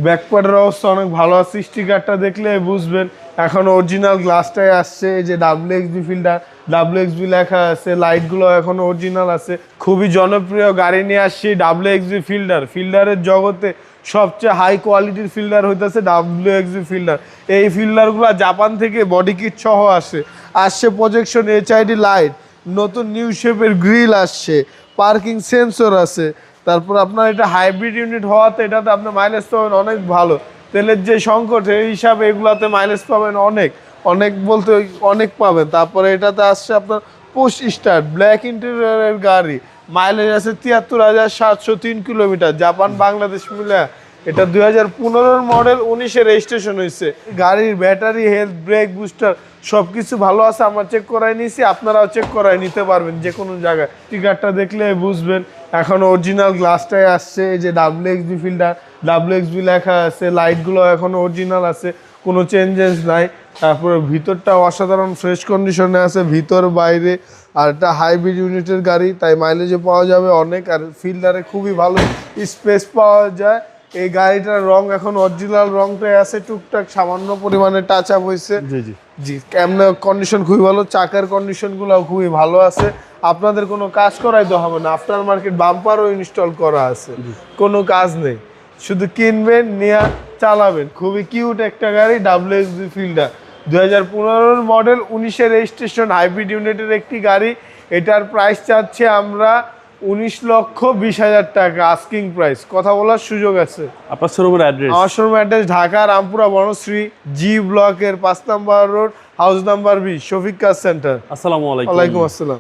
ব্যাকপ্যাডের অবস্থা অনেক ভালো আছে, স্টিকারটা দেখলে বুঝবেন। এখন অরিজিনাল গ্লাসটাই আসছে, এই যে WXB ফিল্টার, WXB লেখা আছে, লাইটগুলো এখন অরিজিনাল আছে। খুবই জনপ্রিয় গাড়ি নিয়ে আসছি WXB ফিল্টার। ফিল্টারের জগতে সবচেয়ে হাই কোয়ালিটির ফিল্টার হইতেছে WXB ফিল্টার। এই ফিল্টারগুলো জাপান থেকে বডি কিট সহ আসছে প্রজেকশন HID লাইট, নতুন নিউ শেপের গ্রিল আসছে, পার্কিং সেন্সর আছে। তারপর আপনার এটা হাইব্রিড ইউনিট হওয়াতে এটাতে আপনি মাইলেজ পাবেন অনেক ভালো। তেলের যে সংকট এই হিসাবে এগুলাতে মাইলেজ পাবেন অনেক অনেক বলতে অনেক পাবেন। তারপরে এটাতে আসছে আপনার পুশ স্টার্ট ব্ল্যাক ইন্টেরিয়রের গাড়ি, মাইলেজ আছে ৭৩,৭০৩ কিলোমিটার, জাপান বাংলাদেশ মিলে। এটা 2015 মডেল, 19-এ রেজিস্ট্রেশন হয়েছে। গাড়ির ব্যাটারি, হেলথ, ব্রেক, বুস্টার সব কিছু ভালো আছে। আমরা চেক করাই নিয়েছি, আপনারাও চেক করাই নিতে পারবেন যে কোনো জায়গায়। স্টিকারটা দেখলে বুঝবেন। এখন অরিজিনাল গ্লাসটাই আসছে, এই যে WXB ফিল্টার, WXB লেখা আছে, লাইটগুলো এখন অরিজিনাল আছে, কোনো চেঞ্জেস নাই। তারপরে ভিতরটা অসাধারণ ফ্রেশ কন্ডিশনে আছে, ভিতর বাইরে। আর এটা হাইব্রিড ইউনিটের গাড়ি, তাই মাইলেজও পাওয়া যাবে অনেক। আর ফিল্টারে খুবই ভালো স্পেস পাওয়া যায়। এই গাড়িটার রং এখন অরিজিনাল রংটাই আছে, টুকটাক সামান্য পরিমাণে টাচ আপ হয়েছে। জি জি জি, ক্যামেরা কন্ডিশন খুবই ভালো, চাকার কন্ডিশনগুলো খুবই ভালো আছে। আপনাদের কোনো কাজ করাইতে হবে না, আফটার মার্কেট বাম্পারও ইনস্টল করা আছে, কোনো কাজ নেই। শুধু কিনবেন, নিয়ে চালাবেন। খুবই কিউট একটা গাড়ি WXB ফিল্টার, 2015 মডেল, 19-এ রেজিস্ট্রেশন, হাইব্রিড ইউনিটের একটি গাড়ি। এটার প্রাইস চাচ্ছে আমরা 19,20,000 টাকা আস্কিং প্রাইস, কথা বলার সুযোগ আছে। আপনার শোরুমের অ্যাড্রেস? আমার শোরুমের অ্যাড্রেস ঢাকা রামপুরা বনশ্রী জি ব্লকের 5 নম্বর road, house number 20, Shafiq car centre. আসসালামু আলাইকুম। ওয়ালাইকুম আসসালাম।